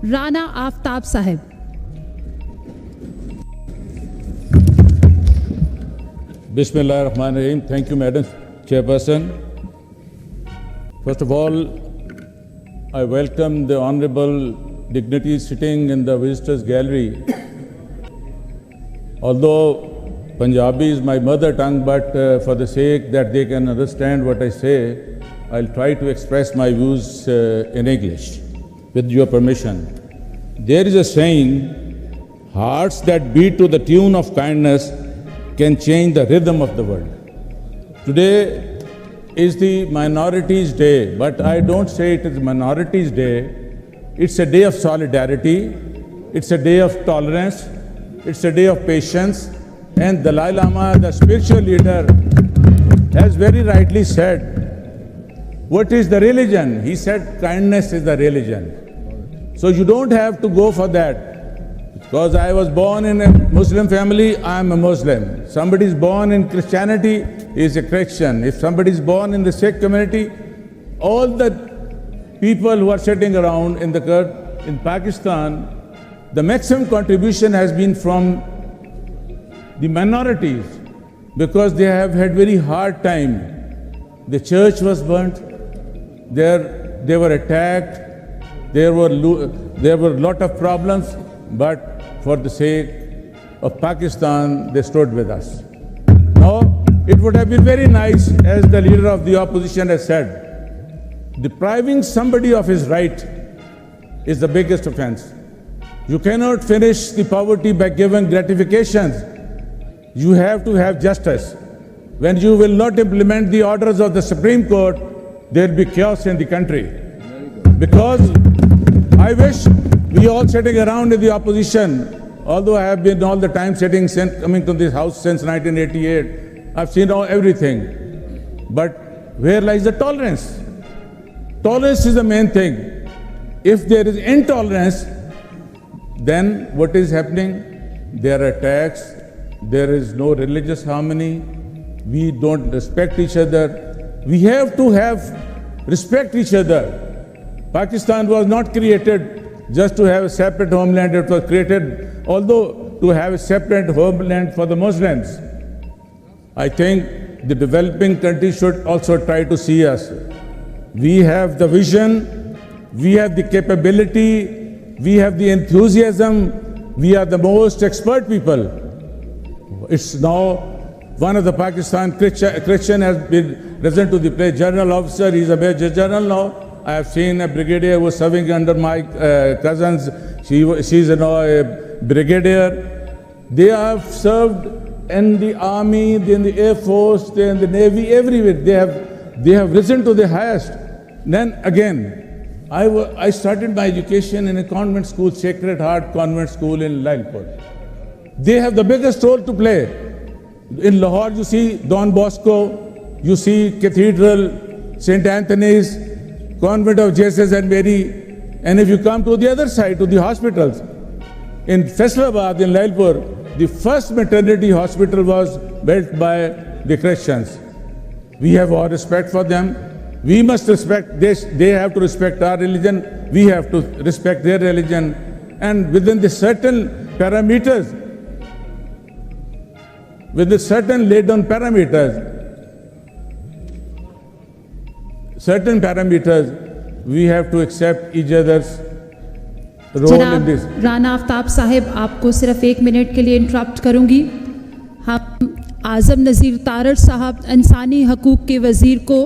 राना आफ्ताब साहब। Bismillahirrahmanirrahim. Thank you, Madam Chairperson. First of all, I welcome the honorable dignitaries sitting in the visitors gallery. Although Punjabi is my mother tongue, but for the sake that they can understand what I say, I'll try to express my views in English, with your permission. There is a saying, hearts that beat to the tune of kindness can change the rhythm of the world. Today is the Minorities Day, but I don't say it is Minorities Day. It's a day of solidarity, it's a day of tolerance, it's a day of patience. And Dalai Lama, the spiritual leader, has very rightly said, what is the religion? He said, kindness is the religion. So you don't have to go for that. Because I was born in a Muslim family, I am a Muslim. Somebody is born in Christianity, he is a Christian. If somebody is born in the Sikh community, all the people who are sitting around in Pakistan, the maximum contribution has been from the minorities, because they have had very hard time. The church was burnt, they were attacked, there were a lot of problems, but for the sake of Pakistan, they stood with us. Now, it would have been very nice, as the leader of the opposition has said, depriving somebody of his right is the biggest offense. You cannot finish the poverty by giving gratifications. You have to have justice. When you will not implement the orders of the Supreme Court, there will be chaos in the country. Because I wish we all sitting around in the opposition, although I have been all the time coming to this house since 1988, I've seen everything. But where lies the tolerance? Tolerance is the main thing. If there is intolerance, then what is happening? There are attacks, there is no religious harmony, we don't respect each other. We have to respect each other. Pakistan was not created just to have a separate homeland, it was created although to have a separate homeland for the Muslims. I think the developing countries should also try to see us. We have the vision, we have the capability, we have the enthusiasm, we are the most expert people. It's now one of the Pakistan Christian has been risen to the place, general officer, he's a major general now. I have seen a brigadier who was serving under my cousins, she's now a brigadier. They have served in the army, in the air force, in the navy, everywhere. They have risen to the highest. Then again, I started my education in a convent school, Sacred Heart Convent School in Lailpur. They have the biggest role to play. In Lahore, you see Don Bosco, you see Cathedral, St. Anthony's, Convent of Jesus and Mary. And if you come to the other side, to the hospitals, in Faisalabad, in Lailpur, the first maternity hospital was built by the Christians. We have all respect for them. We must respect this. They have to respect our religion. We have to respect their religion. And within the certain parameters, with the certain laid down parameters, we have to accept each other's role in this. Rana Aftab साहब, आपको सिर्फ 1 minute के लिए interrupt करूंगी। हम आज़म नज़ीर तारड़ साहब, इंसानी हकूक़ के वज़ीर को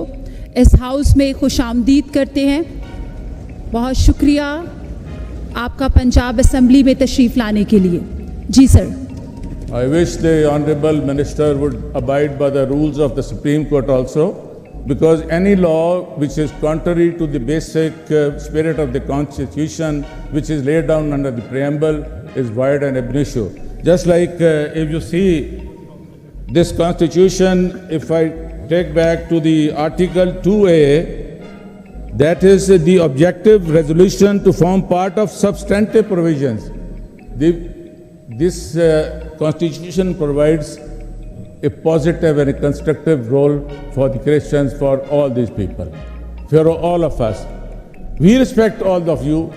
इस हाउस में खुशामदीद करते हैं। बहुत शुक्रिया आपका पंजाब असेंबली में तशरीफ़ लाने के लिए। जी sir. I wish the Honorable Minister would abide by the rules of the Supreme Court also, because any law which is contrary to the basic spirit of the Constitution, which is laid down under the preamble, is void and ab initio. Just like if you see this Constitution, if I take back to the Article 2A, that is the objective resolution to form part of substantive provisions. This Constitution provides a positive and a constructive role for the Christians, for all these people, for all of us. We respect all of you,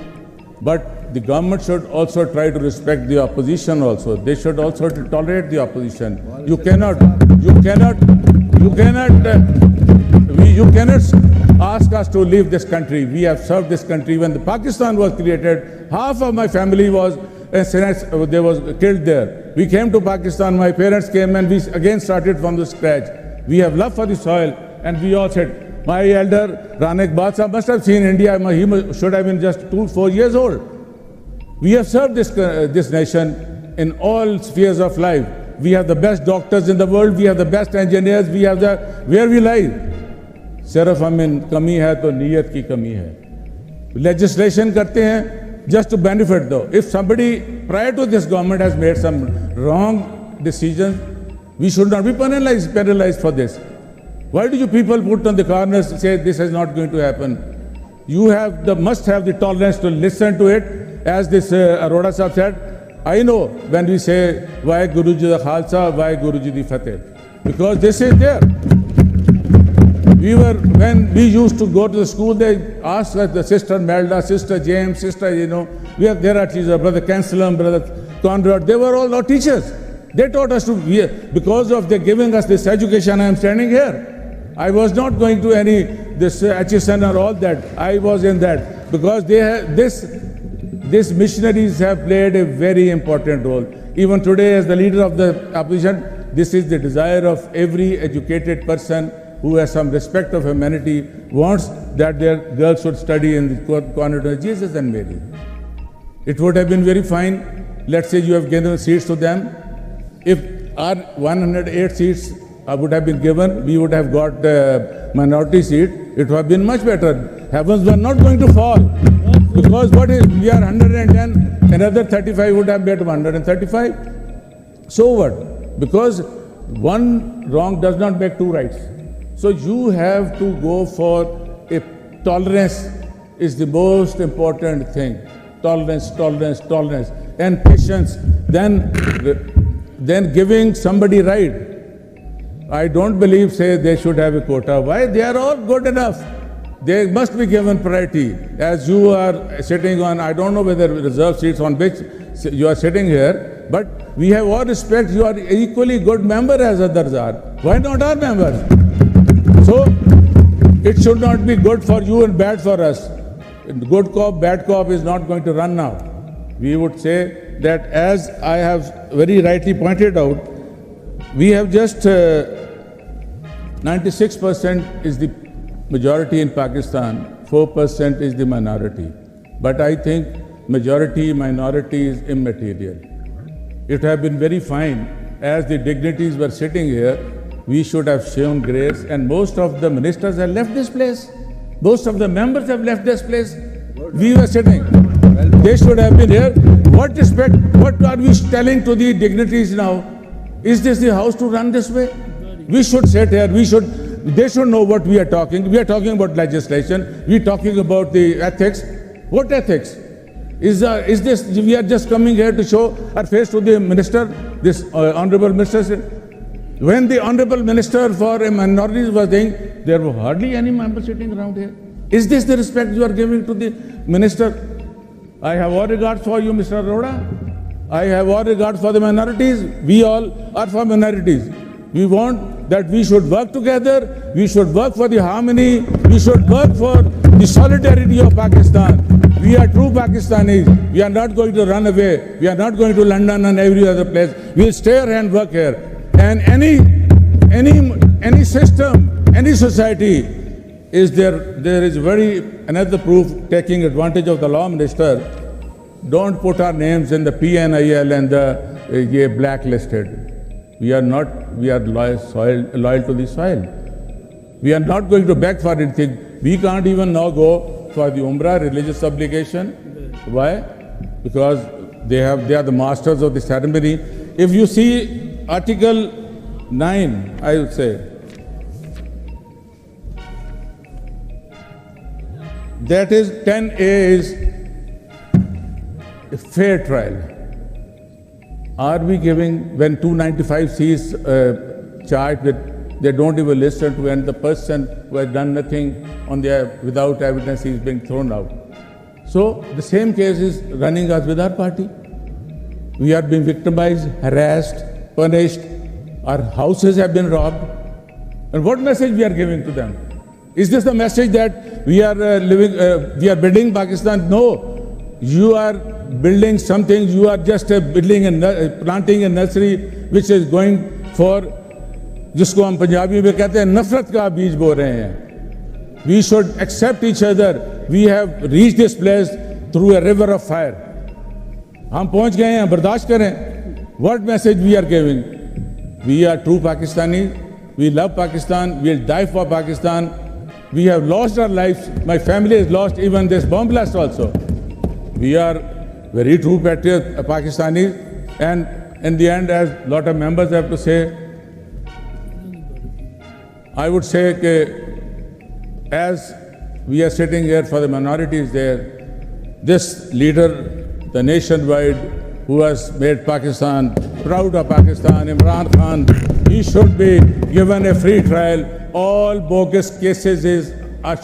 but the government should also try to respect the opposition also. They should also tolerate the opposition. You cannot ask us to leave this country. We have served this country. When the Pakistan was created, half of my family was killed there. We came to Pakistan, my parents came, and we again started from the scratch. We have love for the soil, and we all said, my elder Rana Aftab must have seen India. He should have been just 4 years old. We have served this nation in all spheres of life. We have the best doctors in the world. We have the best engineers. We have where we lie. सिर्फ हमें कमी है तो नीयत की कमी है. Legislation करते हैं just to benefit though. If somebody prior to this government has made some wrong decisions, we should not be penalized for this. Why do you people put on the corners and say this is not going to happen? You must have the tolerance to listen to it. As this Arora Sahab said, I know when we say why Guruji the Khalsa, why Guruji the Fateh, because this is there. When we used to go to the school, they asked us, the sister Melda, sister James, sister, there are teachers, brother Cancelum, brother Conrad, they were all our teachers. They taught us to, because of their giving us this education, I am standing here. I was not going to this HSN or all that. I was in that. Because these missionaries have played a very important role. Even today, as the leader of the opposition, this is the desire of every educated person who has some respect of humanity, wants that their girls should study in the convent of Jesus and Mary. It would have been very fine, let's say you have given seats to them. If our 108 seats would have been given, we would have got minority seat. It would have been much better. Heavens were not going to fall. Because we are 110, another 35 would have made 135. So what? Because one wrong does not make two rights. So you have to go for tolerance is the most important thing. Tolerance, tolerance, tolerance, and patience. Then giving somebody right. I don't believe, say, they should have a quota. Why? They are all good enough. They must be given priority. As you are sitting on, I don't know whether reserved seats on which you are sitting here, but we have all respect. You are equally good member as others are. Why not our members? So, it should not be good for you and bad for us. Good cop, bad cop is not going to run now. We would say that, as I have very rightly pointed out, we have just 96% is the majority in Pakistan, 4% is the minority. But I think majority, minority is immaterial. It would have been very fine, as the dignitaries were sitting here, we should have shown grace, and most of the ministers have left this place. Most of the members have left this place. We were sitting. They should have been here. What respect, what are we telling to the dignitaries now? Is this the house to run this way? We should sit here. They should know what we are talking. We are talking about legislation. We are talking about the ethics. What ethics? Is this, we are just coming here to show our face to the minister, this honorable minister. When the honorable minister for minorities was saying, there were hardly any members sitting around here. Is this the respect you are giving to the minister? I have all regard for you, Mr. Arora. I have all regard for the minorities. We all are for minorities. We want that we should work together. We should work for the harmony. We should work for the solidarity of Pakistan. We are true Pakistanis. We are not going to run away. We are not going to London and every other place. We will stay here and work here. And any system, any society, there is another proof taking advantage of the law minister. Don't put our names in the PNIL and the blacklisted. We are loyal to the soil. We are not going to beg for anything. We can't even now go for the Umrah religious obligation. Why? Because they are the masters of the ceremony. If you see Article 9, I would say, that is 10A is a fair trial. Are we giving, when 295 seats charged with, they don't even listen to, and the person who has done nothing without evidence is being thrown out. So the same case is running us with our party. We are being victimized, harassed, punished. Our houses have been robbed. And what message we are giving to them? Is this the message that we are we are building Pakistan? No. You are building something. You are just planting a nursery which is going for, जिसको हम पंजाबी में कहते हैं नफरत का बीज बो रहे हैं. We should accept each other. We have reached this place through a river of fire. हम पहुंच गए हैं, बर्दाश्त करें. What message we are giving? We are true Pakistanis. We love Pakistan. We'll die for Pakistan. We have lost our lives. My family has lost even this bomb blast also. We are very true patriots, Pakistanis. And in the end, as a lot of members have to say, I would say that as we are sitting here for the minorities there, this leader, the nationwide, who has made Pakistan proud of Pakistan, Imran Khan, he should be given a free trial. All bogus cases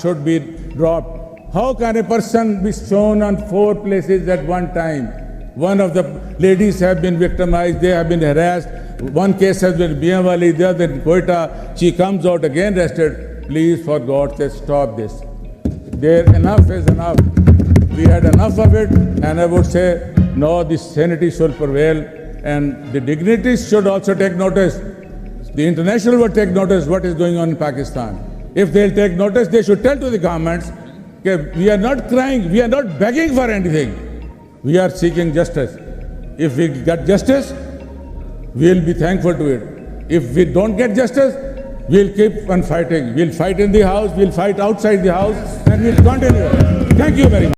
should be dropped. How can a person be shown on 4 places at one time? One of the ladies have been victimized, they have been harassed. One case has been Bianwali, the other in Quetta. She comes out again arrested. Please, for God's sake, stop this. Enough is enough. We had enough of it, and I would say, no, the sanity should prevail, and the dignitaries should also take notice. The international will take notice what is going on in Pakistan. If they'll take notice, they should tell to the governments, okay, we are not crying, we are not begging for anything. We are seeking justice. If we get justice, we'll be thankful to it. If we don't get justice, we'll keep on fighting. We'll fight in the house, we'll fight outside the house, and we'll continue. Thank you very much.